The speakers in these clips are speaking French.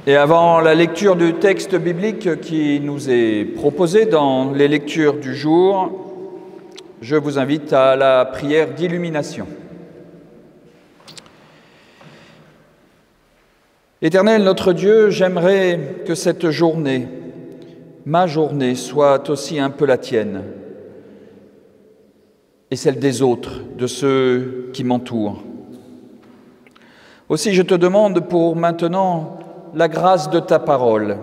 Et avant la lecture du texte biblique qui nous est proposé dans les lectures du jour, je vous invite à la prière d'illumination. Éternel notre Dieu, j'aimerais que cette journée, ma journée, soit aussi un peu la tienne et celle des autres, de ceux qui m'entourent. Aussi, je te demande pour maintenant la grâce de ta parole,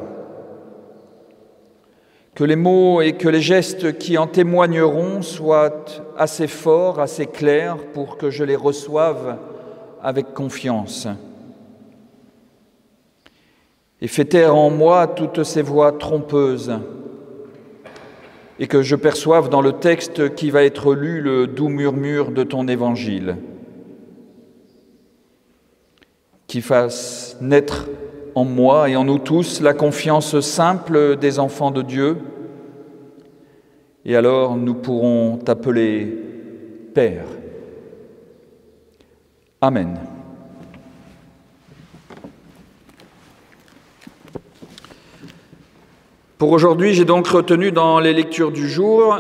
que les mots et que les gestes qui en témoigneront soient assez forts, assez clairs pour que je les reçoive avec confiance. Et fais taire en moi toutes ces voix trompeuses et que je perçoive dans le texte qui va être lu le doux murmure de ton évangile, qui fasse naître en moi et en nous tous la confiance simple des enfants de Dieu, et alors nous pourrons t'appeler Père. Amen. Pour aujourd'hui, j'ai donc retenu dans les lectures du jour,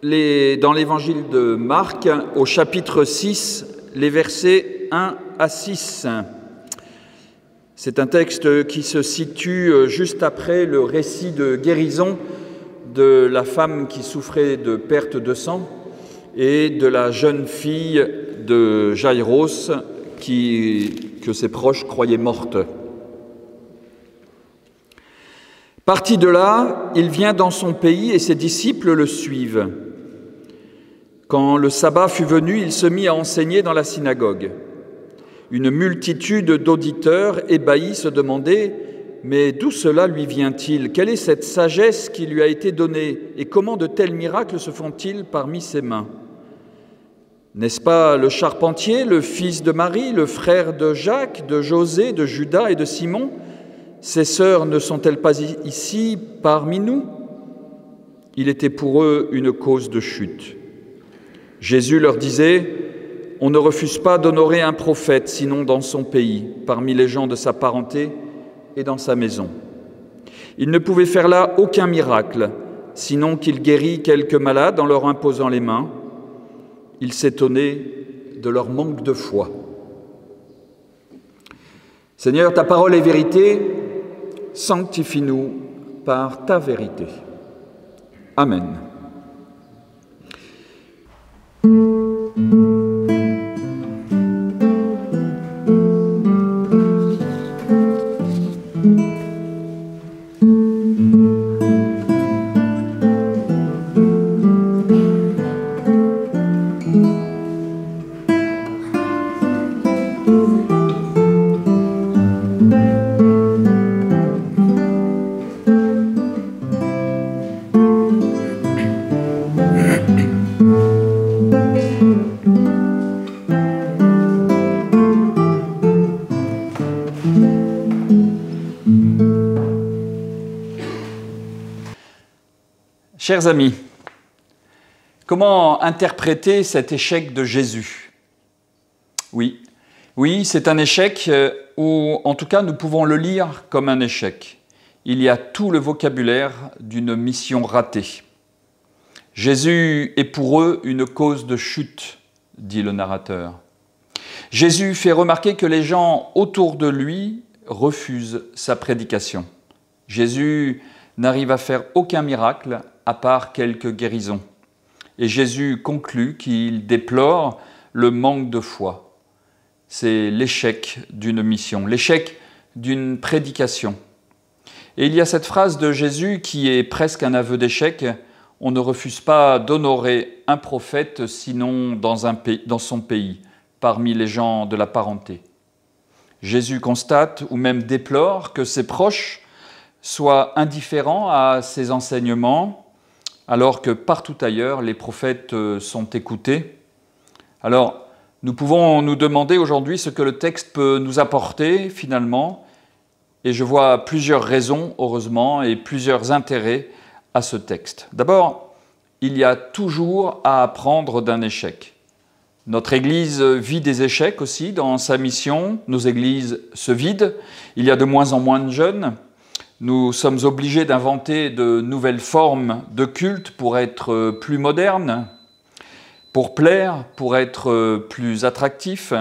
dans l'évangile de Marc, au chapitre 6, les versets 1 à 6. C'est un texte qui se situe juste après le récit de guérison de la femme qui souffrait de perte de sang et de la jeune fille de Jaïros que ses proches croyaient morte. Parti de là, il vient dans son pays et ses disciples le suivent. Quand le sabbat fut venu, il se mit à enseigner dans la synagogue. Une multitude d'auditeurs ébahis se demandaient « Mais d'où cela lui vient-il? Quelle est cette sagesse qui lui a été donnée? Et comment de tels miracles se font-ils parmi ses mains? N'est-ce pas le charpentier, le fils de Marie, le frère de Jacques, de José, de Judas et de Simon? Ses sœurs ne sont-elles pas ici parmi nous ?» Il était pour eux une cause de chute. Jésus leur disait « On ne refuse pas d'honorer un prophète, sinon dans son pays, parmi les gens de sa parenté et dans sa maison. » Il ne pouvait faire là aucun miracle, sinon qu'il guérit quelques malades en leur imposant les mains. Il s'étonnait de leur manque de foi. Seigneur, ta parole est vérité, sanctifie-nous par ta vérité. Amen. Chers amis, comment interpréter cet échec de Jésus? Oui, c'est un échec où, en tout cas, nous pouvons le lire comme un échec. Il y a tout le vocabulaire d'une mission ratée. Jésus est pour eux une cause de chute, dit le narrateur. Jésus fait remarquer que les gens autour de lui refusent sa prédication. Jésus n'arrive à faire aucun miracle à part quelques guérisons. Et Jésus conclut qu'il déplore le manque de foi. C'est l'échec d'une mission, l'échec d'une prédication. Et il y a cette phrase de Jésus qui est presque un aveu d'échec. On ne refuse pas d'honorer un prophète sinon dans son pays, parmi les gens de la parenté. Jésus constate ou même déplore que ses proches soient indifférents à ses enseignements, alors que partout ailleurs, les prophètes sont écoutés. Alors, nous pouvons nous demander aujourd'hui ce que le texte peut nous apporter finalement, et je vois plusieurs raisons, heureusement, et plusieurs intérêts à ce texte. D'abord, il y a toujours à apprendre d'un échec. Notre Église vit des échecs aussi dans sa mission, nos églises se vident, il y a de moins en moins de jeunes, nous sommes obligés d'inventer de nouvelles formes de culte pour être plus modernes, pour plaire, pour être plus attractifs.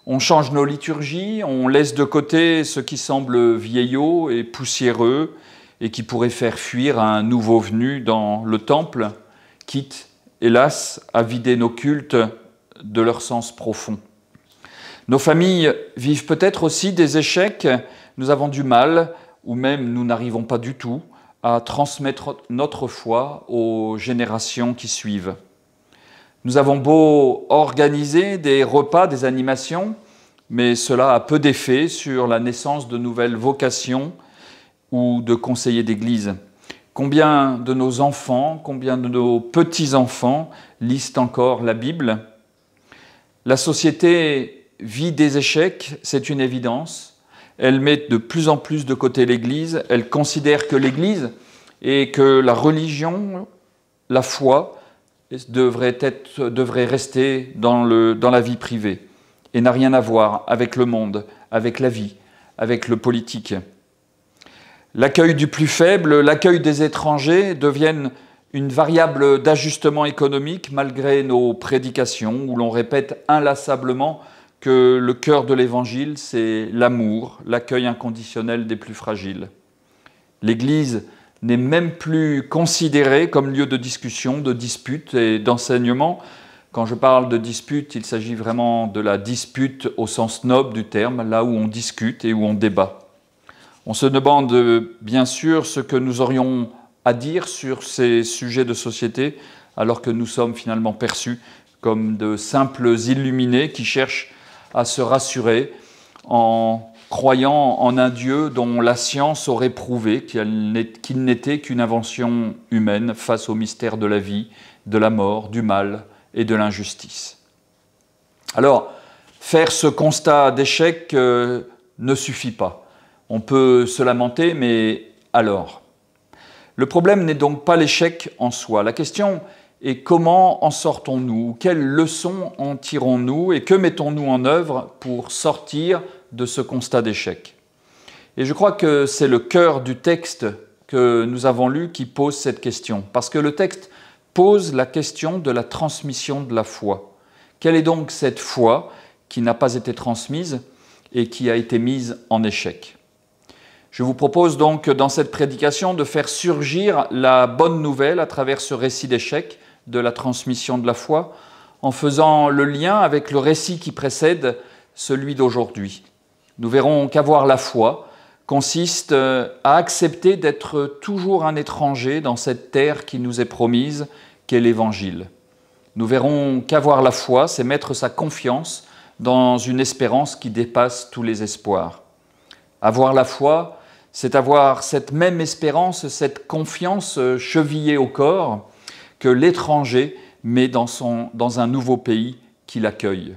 On change nos liturgies, on laisse de côté ce qui semble vieillot et poussiéreux et qui pourrait faire fuir un nouveau venu dans le temple, quitte, hélas, à vider nos cultes de leur sens profond. Nos familles vivent peut-être aussi des échecs, nous avons du mal, ou même nous n'arrivons pas du tout, à transmettre notre foi aux générations qui suivent. Nous avons beau organiser des repas, des animations, mais cela a peu d'effet sur la naissance de nouvelles vocations ou de conseillers d'église. Combien de nos enfants, combien de nos petits-enfants lisent encore la Bible ? La société vit des échecs, c'est une évidence. Elle met de plus en plus de côté l'Église, elle considère que l'Église et que la religion, la foi, devrait rester dans la vie privée et n'a rien à voir avec le monde, avec la vie, avec le politique. L'accueil du plus faible, l'accueil des étrangers deviennent une variable d'ajustement économique malgré nos prédications où l'on répète inlassablement que le cœur de l'Évangile, c'est l'amour, l'accueil inconditionnel des plus fragiles. L'Église n'est même plus considérée comme lieu de discussion, de dispute et d'enseignement. Quand je parle de dispute, il s'agit vraiment de la dispute au sens noble du terme, là où on discute et où on débat. On se demande bien sûr ce que nous aurions à dire sur ces sujets de société, alors que nous sommes finalement perçus comme de simples illuminés qui cherchent à se rassurer en croyant en un Dieu dont la science aurait prouvé qu'il n'était qu'une invention humaine face au mystère de la vie, de la mort, du mal et de l'injustice. Alors, faire ce constat d'échec ne suffit pas. On peut se lamenter, mais alors ? Le problème n'est donc pas l'échec en soi. La question est comment en sortons-nous ? Quelles leçons en tirons-nous ? Et que mettons-nous en œuvre pour sortir de ce constat d'échec ? Et je crois que c'est le cœur du texte que nous avons lu qui pose cette question. Parce que le texte pose la question de la transmission de la foi. Quelle est donc cette foi qui n'a pas été transmise et qui a été mise en échec ? Je vous propose donc dans cette prédication de faire surgir la bonne nouvelle à travers ce récit d'échec de la transmission de la foi, en faisant le lien avec le récit qui précède celui d'aujourd'hui. Nous verrons qu'avoir la foi consiste à accepter d'être toujours un étranger dans cette terre qui nous est promise, qu'est l'Évangile. Nous verrons qu'avoir la foi, c'est mettre sa confiance dans une espérance qui dépasse tous les espoirs. Avoir la foi, c'est avoir cette même espérance, cette confiance chevillée au corps que l'étranger met dans un nouveau pays qui l'accueille.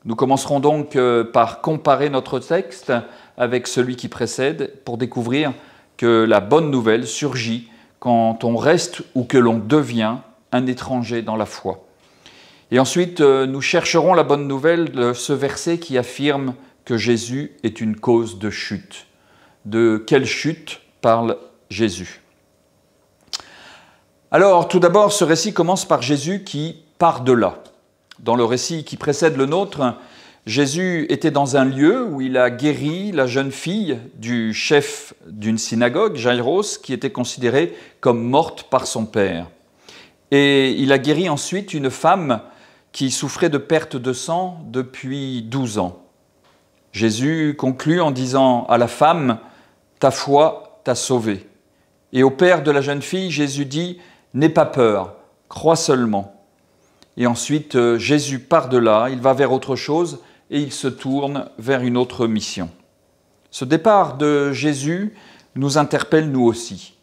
Nous commencerons donc par comparer notre texte avec celui qui précède pour découvrir que la bonne nouvelle surgit quand on reste ou que l'on devient un étranger dans la foi. Et ensuite, nous chercherons la bonne nouvelle de ce verset qui affirme que Jésus est une cause de chute. De quelle chute parle Jésus ? Alors, tout d'abord, ce récit commence par Jésus qui part de là. Dans le récit qui précède le nôtre, Jésus était dans un lieu où il a guéri la jeune fille du chef d'une synagogue, Jaïros, qui était considérée comme morte par son père. Et il a guéri ensuite une femme qui souffrait de perte de sang depuis 12 ans. Jésus conclut en disant à la femme « Ta foi t'a sauvée ». Et au père de la jeune fille, Jésus dit « N'aie pas peur, crois seulement ». Et ensuite, Jésus part de là, il va vers autre chose et il se tourne vers une autre mission. Ce départ de Jésus nous interpelle nous aussi.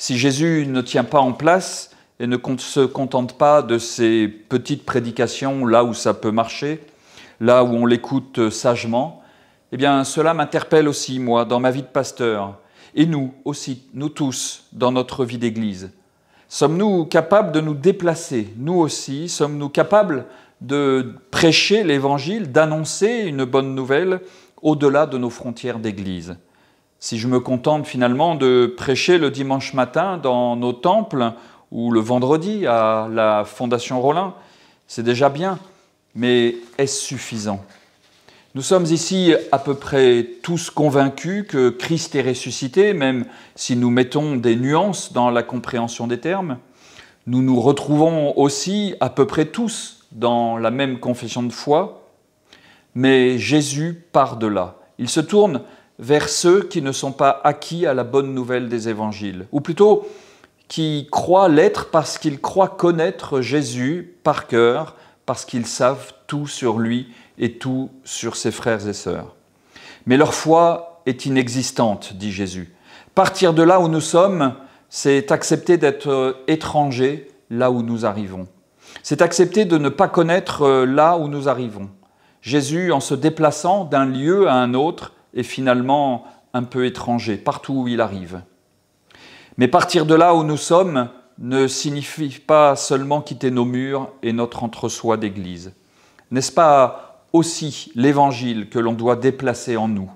Si Jésus ne tient pas en place et ne se contente pas de ces petites prédications là où ça peut marcher, là où on l'écoute sagement, eh bien cela m'interpelle aussi, moi, dans ma vie de pasteur. Et nous aussi, nous tous, dans notre vie d'Église. Sommes-nous capables de nous déplacer? Nous aussi, sommes-nous capables de prêcher l'Évangile, d'annoncer une bonne nouvelle au-delà de nos frontières d'Église? Si je me contente finalement de prêcher le dimanche matin dans nos temples ou le vendredi à la Fondation Rollin, c'est déjà bien, mais est-ce suffisant? Nous sommes ici à peu près tous convaincus que Christ est ressuscité, même si nous mettons des nuances dans la compréhension des termes. Nous nous retrouvons aussi à peu près tous dans la même confession de foi, mais Jésus part de là. Il se tourne vers ceux qui ne sont pas acquis à la bonne nouvelle des évangiles, ou plutôt qui croient l'être parce qu'ils croient connaître Jésus par cœur, parce qu'ils savent tout sur lui et tout sur ses frères et sœurs. Mais leur foi est inexistante, dit Jésus. Partir de là où nous sommes, c'est accepter d'être étranger là où nous arrivons. C'est accepter de ne pas connaître là où nous arrivons. Jésus, en se déplaçant d'un lieu à un autre, est finalement un peu étranger, partout où il arrive. Mais partir de là où nous sommes ne signifie pas seulement quitter nos murs et notre entre-soi d'église. N'est-ce pas aussi l'Évangile que l'on doit déplacer en nous?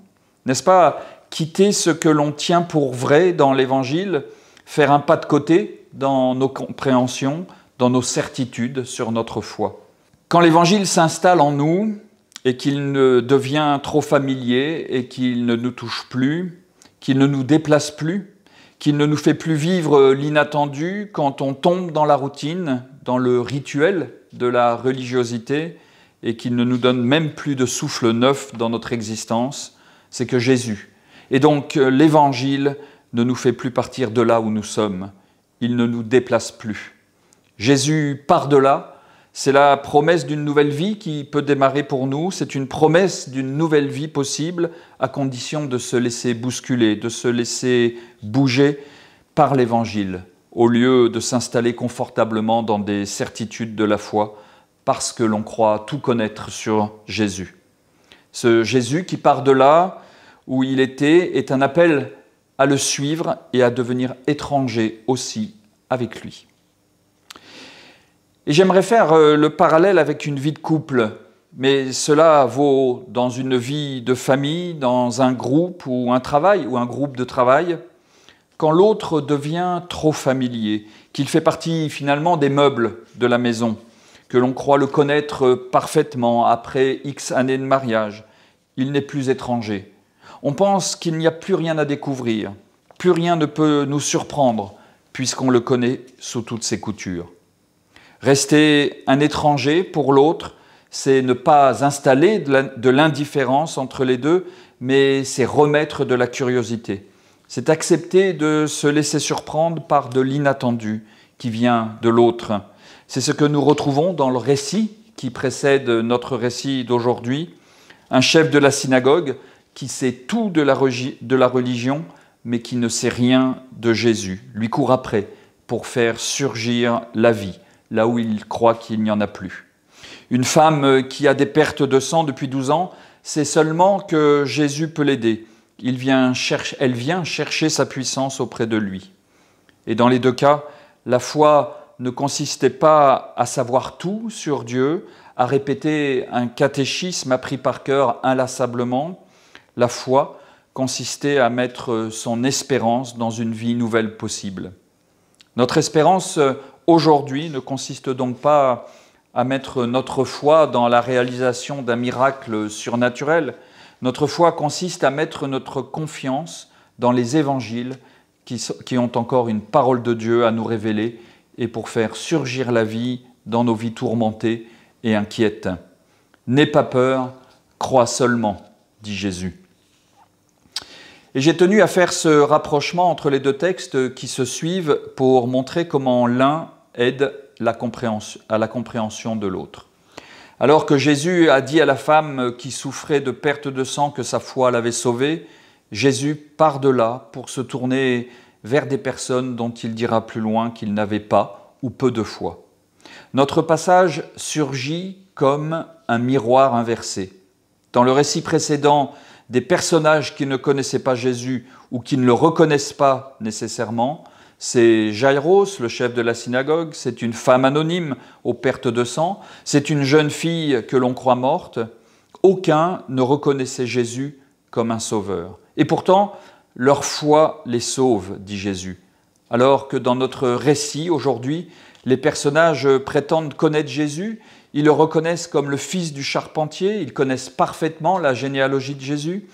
N'est-ce pas quitter ce que l'on tient pour vrai dans l'Évangile, faire un pas de côté dans nos compréhensions, dans nos certitudes sur notre foi? Quand l'Évangile s'installe en nous et qu'il ne devient trop familier et qu'il ne nous touche plus, qu'il ne nous déplace plus, qu'il ne nous fait plus vivre l'inattendu quand on tombe dans la routine, dans le rituel de la religiosité, et qu'il ne nous donne même plus de souffle neuf dans notre existence, c'est que Jésus. Et donc l'Évangile ne nous fait plus partir de là où nous sommes. Il ne nous déplace plus. Jésus part de là. C'est la promesse d'une nouvelle vie qui peut démarrer pour nous. C'est une promesse d'une nouvelle vie possible à condition de se laisser bousculer, de se laisser bouger par l'Évangile, au lieu de s'installer confortablement dans des certitudes de la foi, parce que l'on croit tout connaître sur Jésus. Ce Jésus qui part de là où il était est un appel à le suivre et à devenir étranger aussi avec lui. Et j'aimerais faire le parallèle avec une vie de couple, mais cela vaut dans une vie de famille, dans un groupe ou un travail ou un groupe de travail, quand l'autre devient trop familier, qu'il fait partie finalement des meubles de la maison, que l'on croit le connaître parfaitement après X années de mariage, il n'est plus étranger. On pense qu'il n'y a plus rien à découvrir, plus rien ne peut nous surprendre, puisqu'on le connaît sous toutes ses coutures. Rester un étranger pour l'autre, c'est ne pas installer de l'indifférence entre les deux, mais c'est remettre de la curiosité. C'est accepter de se laisser surprendre par de l'inattendu qui vient de l'autre. C'est ce que nous retrouvons dans le récit qui précède notre récit d'aujourd'hui. Un chef de la synagogue qui sait tout de la religion, mais qui ne sait rien de Jésus, lui court après pour faire surgir la vie, là où il croit qu'il n'y en a plus. Une femme qui a des pertes de sang depuis 12 ans, c'est seulement que Jésus peut l'aider. Elle vient chercher sa puissance auprès de lui. Et dans les deux cas, la foi ne consistait pas à savoir tout sur Dieu, à répéter un catéchisme appris par cœur inlassablement. La foi consistait à mettre son espérance dans une vie nouvelle possible. Notre espérance aujourd'hui ne consiste donc pas à mettre notre foi dans la réalisation d'un miracle surnaturel. Notre foi consiste à mettre notre confiance dans les évangiles qui ont encore une parole de Dieu à nous révéler et pour faire surgir la vie dans nos vies tourmentées et inquiètes. N'aie pas peur, crois seulement, dit Jésus. Et j'ai tenu à faire ce rapprochement entre les deux textes qui se suivent pour montrer comment l'un aide à la compréhension de l'autre. Alors que Jésus a dit à la femme qui souffrait de perte de sang que sa foi l'avait sauvée, Jésus part de là pour se tourner vers des personnes dont il dira plus loin qu'ils n'avaient pas ou peu de foi. Notre passage surgit comme un miroir inversé. Dans le récit précédent, des personnages qui ne connaissaient pas Jésus ou qui ne le reconnaissent pas nécessairement, c'est Jaïros, le chef de la synagogue, c'est une femme anonyme aux pertes de sang, c'est une jeune fille que l'on croit morte. Aucun ne reconnaissait Jésus comme un sauveur. Et pourtant, leur foi les sauve, dit Jésus. Alors que dans notre récit aujourd'hui, les personnages prétendent connaître Jésus, ils le reconnaissent comme le fils du charpentier, ils connaissent parfaitement la généalogie de Jésus,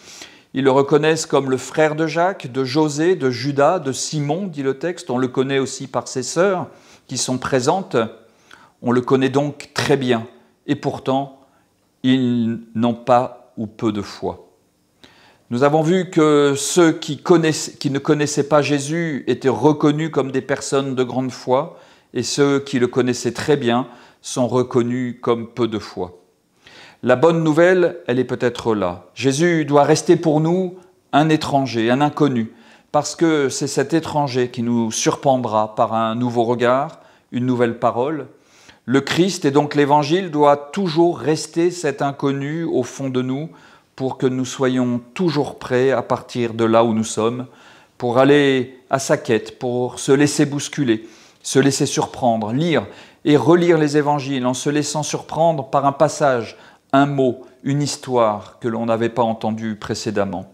ils le reconnaissent comme le frère de Jacques, de José, de Judas, de Simon, dit le texte. On le connaît aussi par ses sœurs qui sont présentes. On le connaît donc très bien. Et pourtant, ils n'ont pas ou peu de foi. Nous avons vu que ceux qui ne connaissaient pas Jésus étaient reconnus comme des personnes de grande foi, et ceux qui le connaissaient très bien sont reconnus comme peu de foi. La bonne nouvelle, elle est peut-être là. Jésus doit rester pour nous un étranger, un inconnu, parce que c'est cet étranger qui nous surprendra par un nouveau regard, une nouvelle parole. Le Christ et donc l'Évangile doit toujours rester cet inconnu au fond de nous pour que nous soyons toujours prêts à partir de là où nous sommes, pour aller à sa quête, pour se laisser bousculer, se laisser surprendre, lire et relire les Évangiles en se laissant surprendre par un passage, un mot, une histoire que l'on n'avait pas entendue précédemment.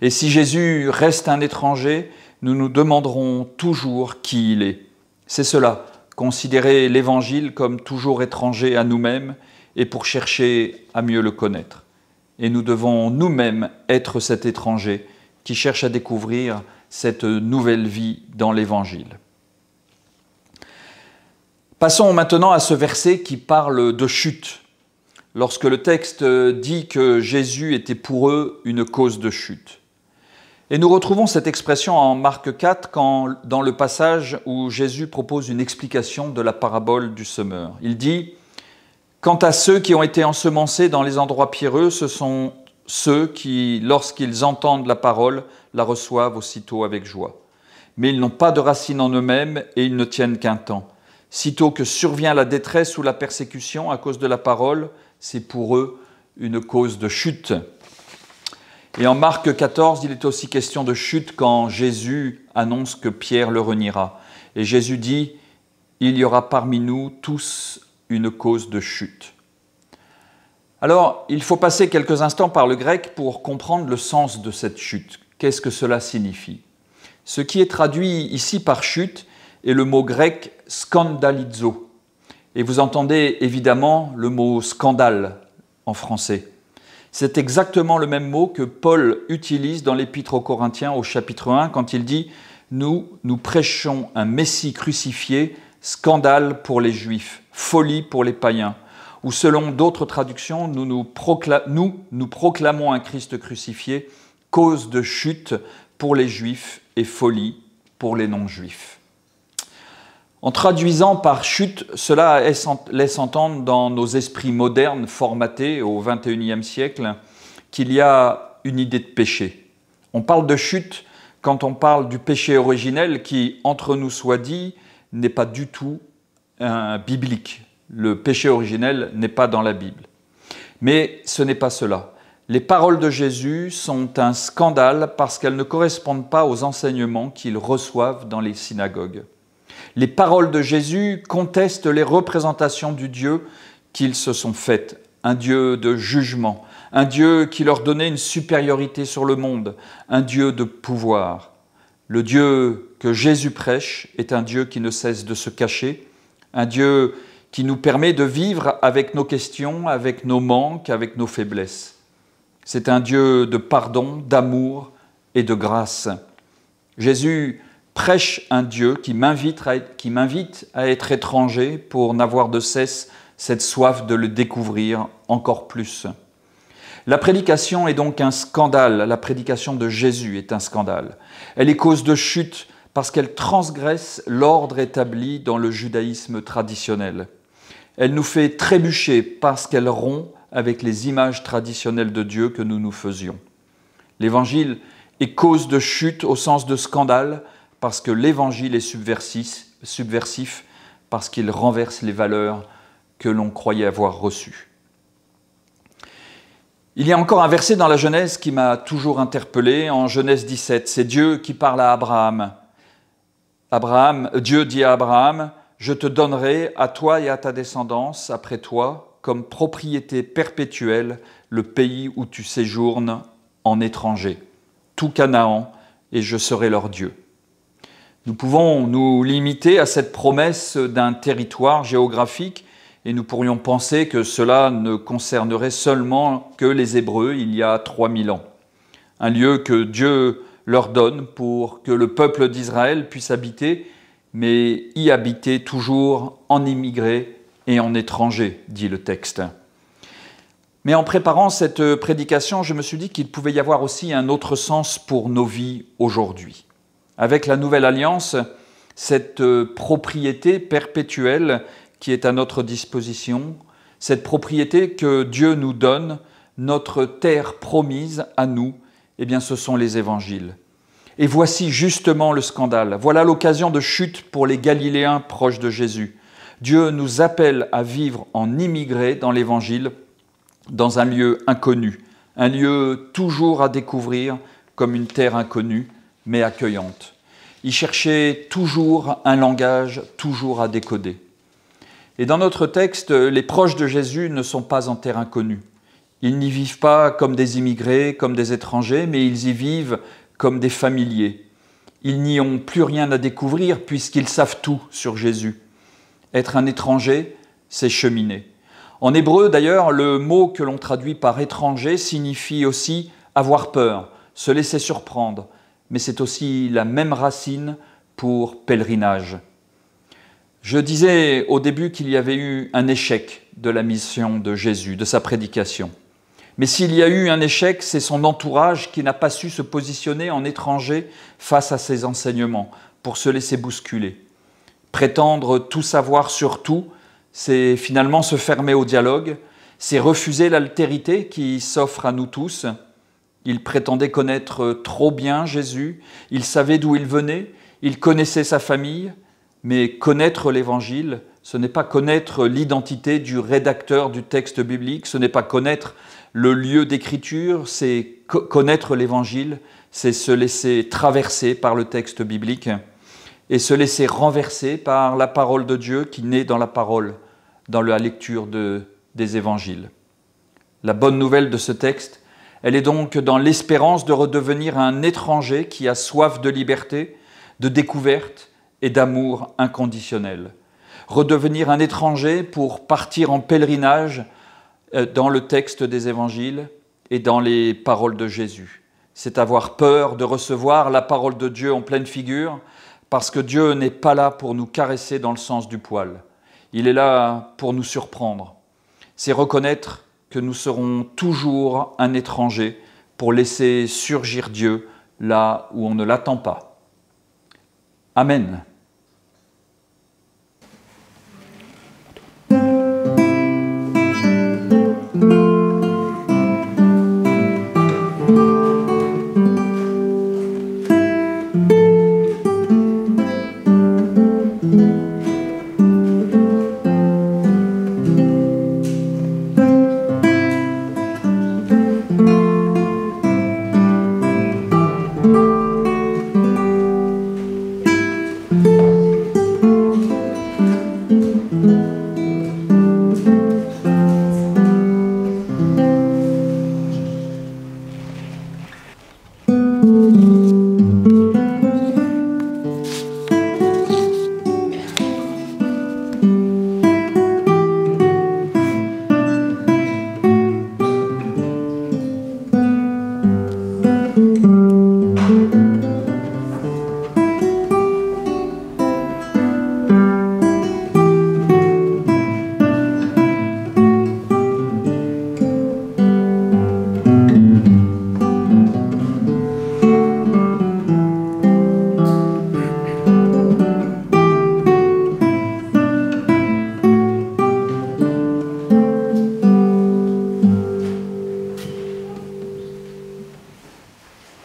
Et si Jésus reste un étranger, nous nous demanderons toujours qui il est. C'est cela, considérer l'Évangile comme toujours étranger à nous-mêmes et pour chercher à mieux le connaître. Et nous devons nous-mêmes être cet étranger qui cherche à découvrir cette nouvelle vie dans l'Évangile. Passons maintenant à ce verset qui parle de chute. Lorsque le texte dit que Jésus était pour eux une cause de chute. Et nous retrouvons cette expression en Marc 4 dans le passage où Jésus propose une explication de la parabole du semeur. Il dit « Quant à ceux qui ont été ensemencés dans les endroits pierreux, ce sont ceux qui, lorsqu'ils entendent la parole, la reçoivent aussitôt avec joie. Mais ils n'ont pas de racine en eux-mêmes et ils ne tiennent qu'un temps. Sitôt que survient la détresse ou la persécution à cause de la parole, c'est pour eux une cause de chute. » Et en Marc 14, il est aussi question de chute quand Jésus annonce que Pierre le reniera. Et Jésus dit « Il y aura parmi nous tous une cause de chute. » Alors, il faut passer quelques instants par le grec pour comprendre le sens de cette chute. Qu'est-ce que cela signifie? Ce qui est traduit ici par chute est le mot grec « scandalizo ». Et vous entendez évidemment le mot « scandale » en français. C'est exactement le même mot que Paul utilise dans l'Épître aux Corinthiens au chapitre 1 quand il dit « Nous prêchons un Messie crucifié, scandale pour les Juifs, folie pour les païens. » Ou selon d'autres traductions, nous proclamons un Christ crucifié, cause de chute pour les Juifs et folie pour les non-Juifs. En traduisant par chute, cela laisse entendre dans nos esprits modernes formatés au XXIe siècle qu'il y a une idée de péché. On parle de chute quand on parle du péché originel qui, entre nous soit dit, n'est pas du tout biblique. Le péché originel n'est pas dans la Bible. Mais ce n'est pas cela. Les paroles de Jésus sont un scandale parce qu'elles ne correspondent pas aux enseignements qu'ils reçoivent dans les synagogues. Les paroles de Jésus contestent les représentations du Dieu qu'ils se sont faites, un Dieu de jugement, un Dieu qui leur donnait une supériorité sur le monde, un Dieu de pouvoir. Le Dieu que Jésus prêche est un Dieu qui ne cesse de se cacher, un Dieu qui nous permet de vivre avec nos questions, avec nos manques, avec nos faiblesses. C'est un Dieu de pardon, d'amour et de grâce. Jésus prêche un Dieu qui m'invite à être étranger pour n'avoir de cesse cette soif de le découvrir encore plus. La prédication est donc un scandale, la prédication de Jésus est un scandale. Elle est cause de chute parce qu'elle transgresse l'ordre établi dans le judaïsme traditionnel. Elle nous fait trébucher parce qu'elle rompt avec les images traditionnelles de Dieu que nous nous faisions. L'Évangile est cause de chute au sens de scandale parce que l'Évangile est subversif, parce qu'il renverse les valeurs que l'on croyait avoir reçues. Il y a encore un verset dans la Genèse qui m'a toujours interpellé, en Genèse 17. C'est Dieu qui parle à Abraham. Dieu dit à Abraham, « Je te donnerai à toi et à ta descendance après toi comme propriété perpétuelle le pays où tu séjournes en étranger, tout Canaan, et je serai leur Dieu. » Nous pouvons nous limiter à cette promesse d'un territoire géographique et nous pourrions penser que cela ne concernerait seulement que les Hébreux il y a 3000 ans. Un lieu que Dieu leur donne pour que le peuple d'Israël puisse habiter, mais y habiter toujours en immigré et en étranger, dit le texte. Mais en préparant cette prédication, je me suis dit qu'il pouvait y avoir aussi un autre sens pour nos vies aujourd'hui. Avec la Nouvelle Alliance, cette propriété perpétuelle qui est à notre disposition, cette propriété que Dieu nous donne, notre terre promise à nous, eh bien ce sont les évangiles. Et voici justement le scandale. Voilà l'occasion de chute pour les Galiléens proches de Jésus. Dieu nous appelle à vivre en immigré dans l'évangile, dans un lieu inconnu, un lieu toujours à découvrir comme une terre inconnue, mais accueillante. Y chercher toujours un langage, toujours à décoder. Et dans notre texte, les proches de Jésus ne sont pas en terre inconnue. Ils n'y vivent pas comme des immigrés, comme des étrangers, mais ils y vivent comme des familiers. Ils n'y ont plus rien à découvrir puisqu'ils savent tout sur Jésus. Être un étranger, c'est cheminer. En hébreu, d'ailleurs, le mot que l'on traduit par étranger signifie aussi avoir peur, se laisser surprendre, mais c'est aussi la même racine pour pèlerinage. Je disais au début qu'il y avait eu un échec de la mission de Jésus, de sa prédication. Mais s'il y a eu un échec, c'est son entourage qui n'a pas su se positionner en étranger face à ses enseignements, pour se laisser bousculer. Prétendre tout savoir sur tout, c'est finalement se fermer au dialogue, c'est refuser l'altérité qui s'offre à nous tous. Il prétendait connaître trop bien Jésus, il savait d'où il venait, il connaissait sa famille, mais connaître l'Évangile, ce n'est pas connaître l'identité du rédacteur du texte biblique, ce n'est pas connaître le lieu d'écriture, c'est connaître l'Évangile, c'est se laisser traverser par le texte biblique et se laisser renverser par la parole de Dieu qui naît dans la parole, dans la lecture des Évangiles. La bonne nouvelle de ce texte, elle est donc dans l'espérance de redevenir un étranger qui a soif de liberté, de découverte et d'amour inconditionnel. Redevenir un étranger pour partir en pèlerinage dans le texte des Évangiles et dans les paroles de Jésus. C'est avoir peur de recevoir la parole de Dieu en pleine figure, parce que Dieu n'est pas là pour nous caresser dans le sens du poil. Il est là pour nous surprendre. C'est reconnaître que nous serons toujours un étranger pour laisser surgir Dieu là où on ne l'attend pas. Amen.